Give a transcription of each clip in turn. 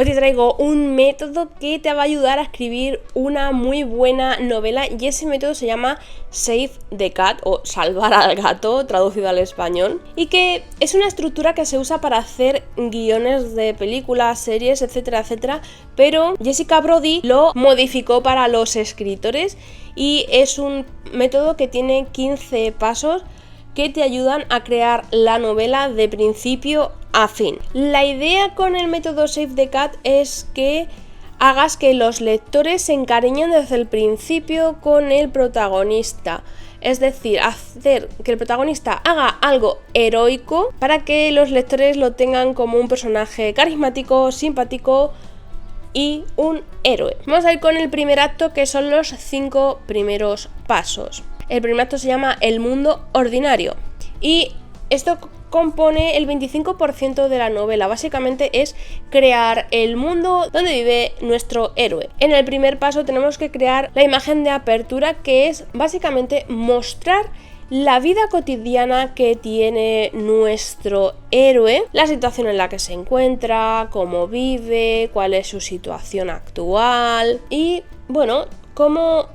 Hoy te traigo un método que te va a ayudar a escribir una muy buena novela y ese método se llama Save the Cat o Salvar al Gato, traducido al español, y que es una estructura que se usa para hacer guiones de películas, series, etcétera, etcétera, pero Jessica Brody lo modificó para los escritores y es un método que tiene 15 pasos que te ayudan a crear la novela de principio a fin. La idea con el método Save the Cat es que hagas que los lectores se encariñen desde el principio con el protagonista. Es decir, hacer que el protagonista haga algo heroico para que los lectores lo tengan como un personaje carismático, simpático y un héroe. Vamos a ir con el primer acto, que son los 5 primeros pasos. El primer acto se llama El mundo ordinario y esto compone el 25% de la novela. Básicamente es crear el mundo donde vive nuestro héroe. En el primer paso tenemos que crear la imagen de apertura, que es básicamente mostrar la vida cotidiana que tiene nuestro héroe, la situación en la que se encuentra, cómo vive, cuál es su situación actual y, bueno, cómo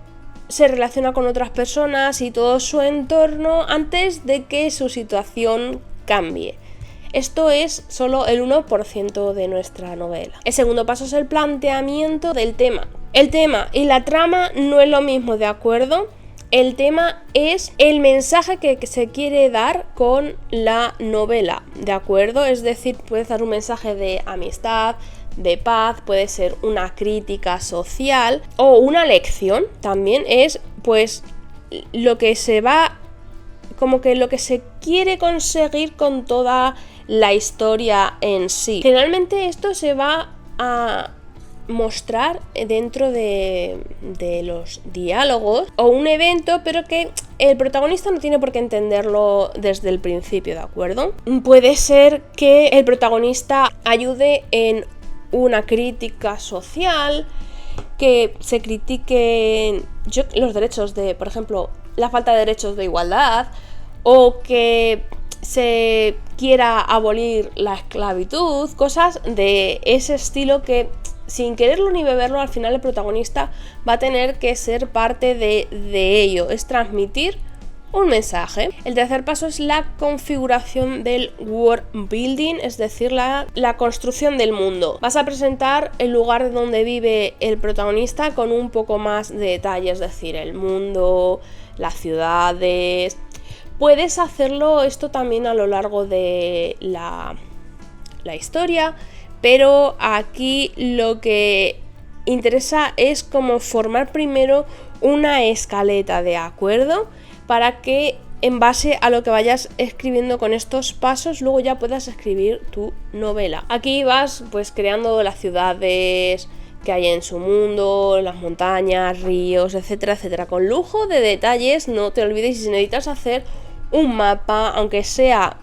se relaciona con otras personas y todo su entorno antes de que su situación cambie. Esto es solo el 1% de nuestra novela. El segundo paso es el planteamiento del tema. El tema y la trama no es lo mismo, ¿de acuerdo? El tema es el mensaje que se quiere dar con la novela, ¿de acuerdo? Es decir, puedes dar un mensaje de amistad, de paz, puede ser una crítica social o una lección. También es, pues, lo que se va, como que lo que se quiere conseguir con toda la historia en sí. Generalmente esto se va a mostrar dentro de los diálogos o un evento, pero que el protagonista no tiene por qué entenderlo desde el principio, ¿de acuerdo? Puede ser que el protagonista ayude en una crítica social, que se critiquen los derechos de, por ejemplo, la falta de derechos de igualdad, o que se quiera abolir la esclavitud, cosas de ese estilo que, sin quererlo ni beberlo, al final el protagonista va a tener que ser parte de ello, es transmitir un mensaje. El tercer paso es la configuración del world building, es decir, la construcción del mundo. Vas a presentar el lugar donde vive el protagonista con un poco más de detalle, es decir, el mundo, las ciudades. Puedes hacerlo esto también a lo largo de la historia, pero aquí lo que interesa es como formar primero una escaleta, ¿de acuerdo? Para que en base a lo que vayas escribiendo con estos pasos, luego ya puedas escribir tu novela. Aquí vas pues creando las ciudades que hay en su mundo, las montañas, ríos, etcétera, etcétera, con lujo de detalles. No te olvides, si necesitas hacer un mapa, aunque sea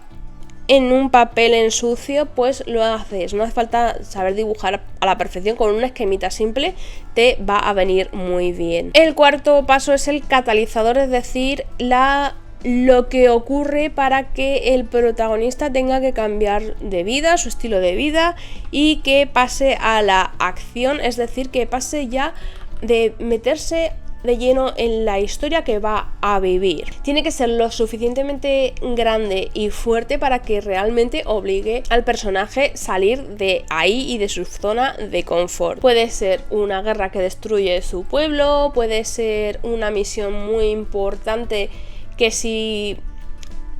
en un papel en sucio, pues lo haces. No hace falta saber dibujar a la perfección, con una esquemita simple te va a venir muy bien. El cuarto paso es el catalizador, es decir, lo que ocurre para que el protagonista tenga que cambiar de vida, su estilo de vida, y que pase a la acción, es decir, que pase ya de meterse de lleno en la historia que va a vivir. Tiene que ser lo suficientemente grande y fuerte para que realmente obligue al personaje a salir de ahí y de su zona de confort. Puede ser una guerra que destruye su pueblo, puede ser una misión muy importante que si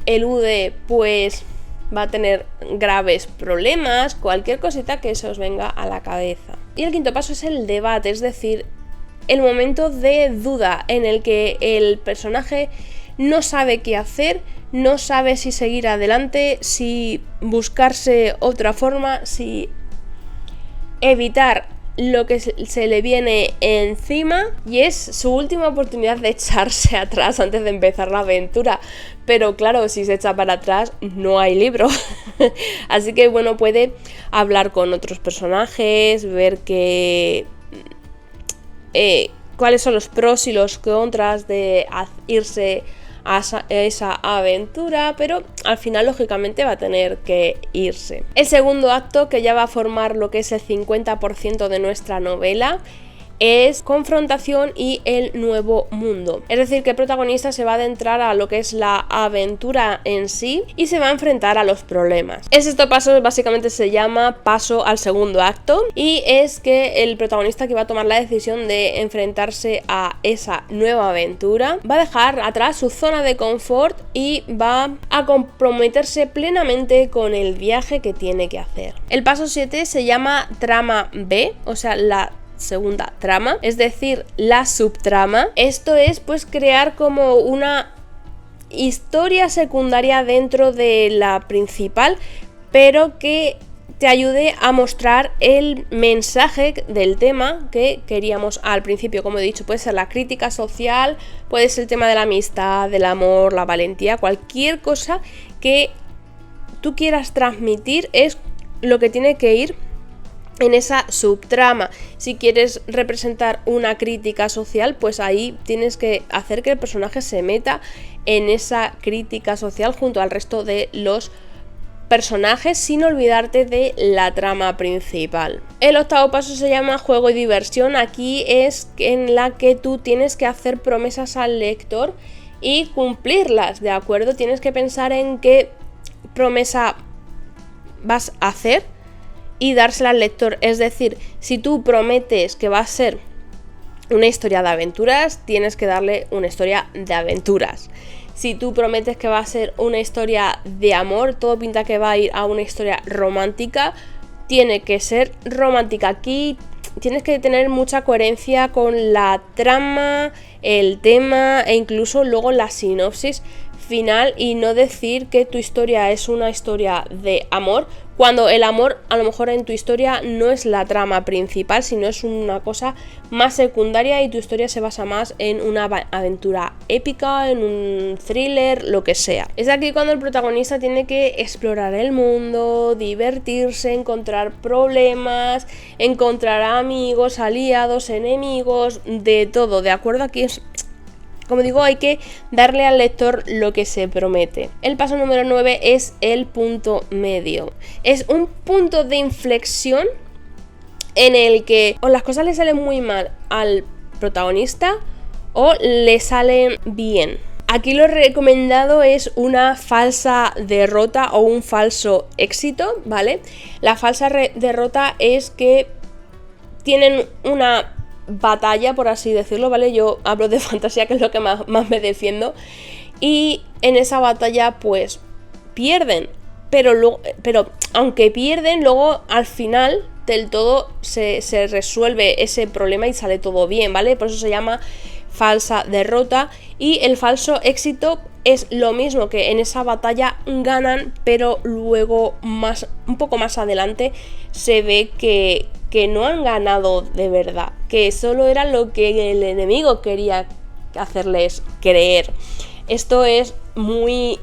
elude pues va a tener graves problemas, cualquier cosita que se os venga a la cabeza. Y el quinto paso es el debate, es decir, el momento de duda en el que el personaje no sabe qué hacer, no sabe si seguir adelante, si buscarse otra forma, si evitar lo que se le viene encima, y es su última oportunidad de echarse atrás antes de empezar la aventura. Pero claro, si se echa para atrás no hay libro. Así que bueno, puede hablar con otros personajes, ver cuáles son los pros y los contras de irse a esa aventura, pero al final lógicamente va a tener que irse. El segundo acto, que ya va a formar lo que es el 50% de nuestra novela, es confrontación y el nuevo mundo. Es decir, que el protagonista se va a adentrar a lo que es la aventura en sí y se va a enfrentar a los problemas. El sexto paso básicamente se llama paso al segundo acto, y es que el protagonista, que va a tomar la decisión de enfrentarse a esa nueva aventura, va a dejar atrás su zona de confort y va a comprometerse plenamente con el viaje que tiene que hacer. El paso 7 se llama trama B, o sea, la segunda trama, es decir, la subtrama. Esto es pues crear como una historia secundaria dentro de la principal, pero que te ayude a mostrar el mensaje del tema que queríamos al principio. Como he dicho, puede ser la crítica social, puede ser el tema de la amistad, del amor, la valentía, cualquier cosa que tú quieras transmitir es lo que tiene que ir en esa subtrama. Si quieres representar una crítica social, pues ahí tienes que hacer que el personaje se meta en esa crítica social junto al resto de los personajes, sin olvidarte de la trama principal. El octavo paso se llama juego y diversión. Aquí es en la que tú tienes que hacer promesas al lector y cumplirlas, ¿de acuerdo? Tienes que pensar en qué promesa vas a hacer y dársela al lector. Es decir, si tú prometes que va a ser una historia de aventuras, tienes que darle una historia de aventuras. Si tú prometes que va a ser una historia de amor, todo pinta que va a ir a una historia romántica, tiene que ser romántica. Aquí tienes que tener mucha coherencia con la trama, el tema e incluso luego la sinopsis final, y no decir que tu historia es una historia de amor cuando el amor a lo mejor en tu historia no es la trama principal, sino es una cosa más secundaria y tu historia se basa más en una aventura épica, en un thriller, lo que sea. Es aquí cuando el protagonista tiene que explorar el mundo, divertirse, encontrar problemas, encontrar amigos, aliados, enemigos, de todo, ¿de acuerdo? Aquí es, como digo, hay que darle al lector lo que se promete. El paso número 9 es el punto medio. Es un punto de inflexión en el que o las cosas le salen muy mal al protagonista o le salen bien. Aquí lo recomendado es una falsa derrota o un falso éxito, ¿vale? La falsa derrota es que tienen una batalla, por así decirlo, ¿vale? Yo hablo de fantasía, que es lo que más me defiendo, y en esa batalla pues pierden, pero aunque pierden, luego al final del todo se resuelve ese problema y sale todo bien, ¿vale? Por eso se llama falsa derrota. Y el falso éxito es lo mismo, que en esa batalla ganan, pero luego un poco más adelante se ve que no han ganado de verdad, que solo era lo que el enemigo quería hacerles creer. Esto es muy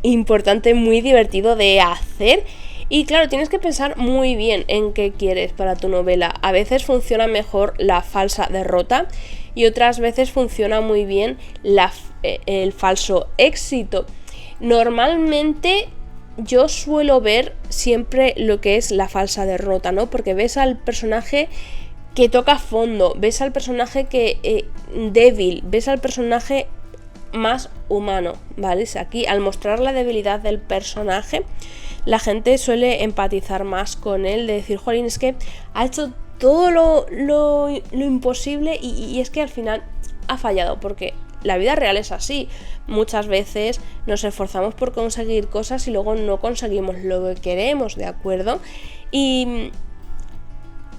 importante, muy divertido de hacer. Y claro, tienes que pensar muy bien en qué quieres para tu novela. A veces funciona mejor la falsa derrota y otras veces funciona muy bien el falso éxito. Normalmente yo suelo ver siempre lo que es la falsa derrota, ¿no? Porque ves al personaje que toca fondo, ves al personaje que débil, ves al personaje más humano, ¿vale? Aquí, al mostrar la debilidad del personaje, la gente suele empatizar más con él, de decir, jolín, es que ha hecho todo lo imposible y es que al final ha fallado, porque la vida real es así. Muchas veces nos esforzamos por conseguir cosas y luego no conseguimos lo que queremos, ¿de acuerdo? Y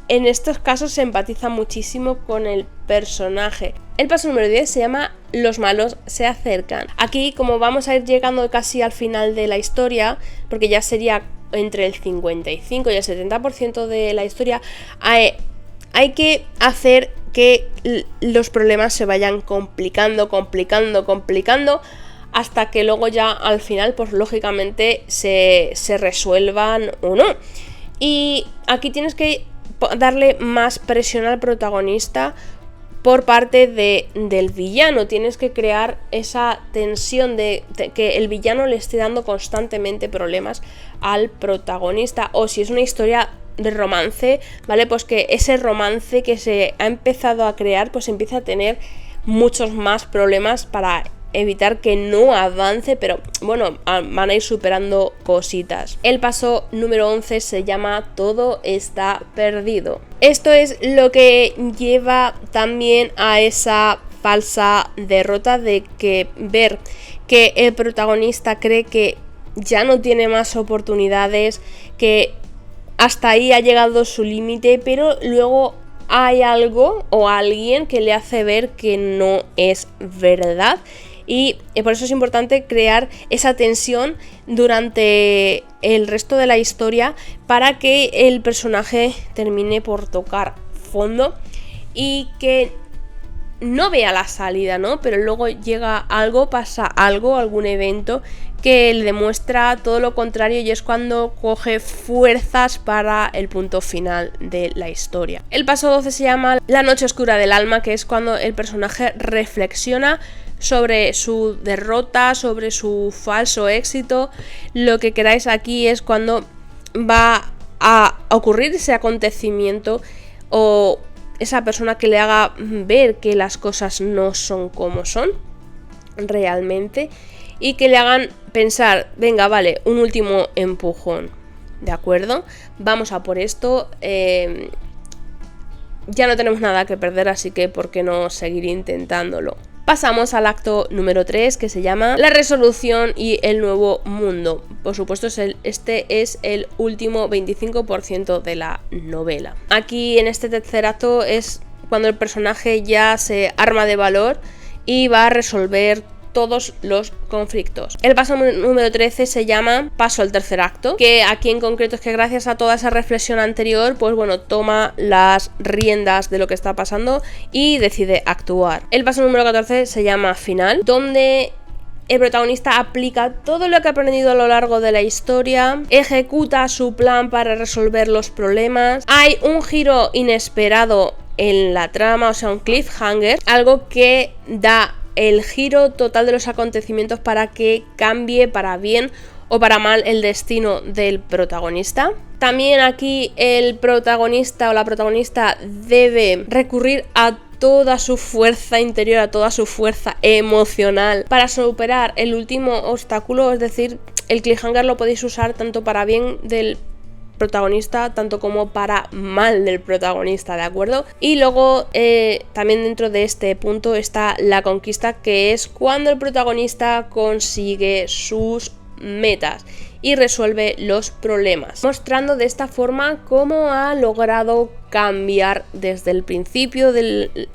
en estos casos se empatiza muchísimo con el personaje. El paso número 10 se llama Los malos se acercan. Aquí, como vamos a ir llegando casi al final de la historia, porque ya sería entre el 55 y el 70% de la historia, hay que hacer que los problemas se vayan complicando hasta que luego ya al final pues lógicamente se resuelvan o no. Y aquí tienes que darle más presión al protagonista por parte del villano. Tienes que crear esa tensión de que el villano le esté dando constantemente problemas al protagonista, o si es una historia de romance, ¿vale? Pues que ese romance que se ha empezado a crear pues empieza a tener muchos más problemas para evitar que no avance, pero bueno, van a ir superando cositas. El paso número 11 se llama Todo está perdido. Esto es lo que lleva también a esa falsa derrota de que ver que el protagonista cree que ya no tiene más oportunidades, que hasta ahí ha llegado su límite, pero luego hay algo o alguien que le hace ver que no es verdad. Y por eso es importante crear esa tensión durante el resto de la historia para que el personaje termine por tocar fondo y que no vea la salida, ¿no? Pero luego llega algo, pasa algo, algún evento que le demuestra todo lo contrario, y es cuando coge fuerzas para el punto final de la historia. El paso 12 se llama La noche oscura del alma, que es cuando el personaje reflexiona sobre su derrota, sobre su falso éxito. Lo que queráis aquí es cuando va a ocurrir ese acontecimiento o esa persona que le haga ver que las cosas no son como son realmente, y que le hagan pensar, venga, vale, un último empujón, ¿de acuerdo? Vamos a por esto, ya no tenemos nada que perder, así que ¿por qué no seguir intentándolo? Pasamos al acto número 3, que se llama La resolución y el nuevo mundo. Por supuesto, este es el último 25% de la novela. Aquí en este tercer acto es cuando el personaje ya se arma de valor y va a resolver todos los conflictos. El paso número 13 se llama Paso al tercer acto, que aquí en concreto es que gracias a toda esa reflexión anterior, pues bueno, toma las riendas de lo que está pasando y decide actuar. El paso número 14 se llama Final, donde el protagonista aplica todo lo que ha aprendido a lo largo de la historia, ejecuta su plan para resolver los problemas. Hay un giro inesperado en la trama, o sea, un cliffhanger, algo que da el giro total de los acontecimientos para que cambie para bien o para mal el destino del protagonista. También aquí el protagonista o la protagonista debe recurrir a toda su fuerza interior, a toda su fuerza emocional para superar el último obstáculo. Es decir, el cliffhanger lo podéis usar tanto para bien del protagonista tanto como para mal del protagonista, ¿de acuerdo? Y luego también dentro de este punto está la conquista, que es cuando el protagonista consigue sus metas y resuelve los problemas, mostrando de esta forma cómo ha logrado cambiar desde el principio de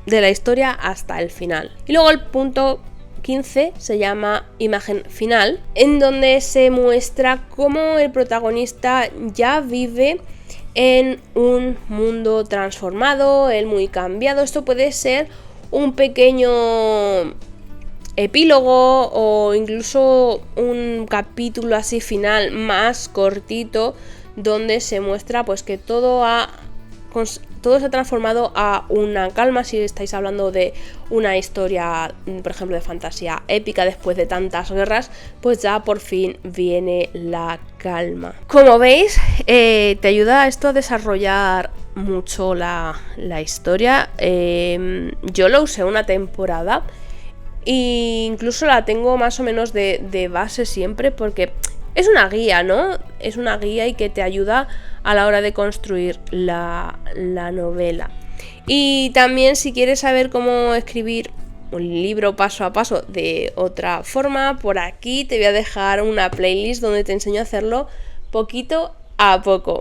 la historia hasta el final. Y luego el punto 15 se llama Imagen final, en donde se muestra cómo el protagonista ya vive en un mundo transformado, él muy cambiado. Esto puede ser un pequeño epílogo o incluso un capítulo así final más cortito, donde se muestra pues que todo se ha transformado a una calma. Si estáis hablando de una historia, por ejemplo, de fantasía épica después de tantas guerras, pues ya por fin viene la calma. Como veis, te ayuda esto a desarrollar mucho la historia. Yo lo usé una temporada e incluso la tengo más o menos de base siempre, porque es una guía, ¿no? Es una guía y que te ayuda a la hora de construir la novela. Y también, si quieres saber cómo escribir un libro paso a paso de otra forma, por aquí te voy a dejar una playlist donde te enseño a hacerlo poquito a poco.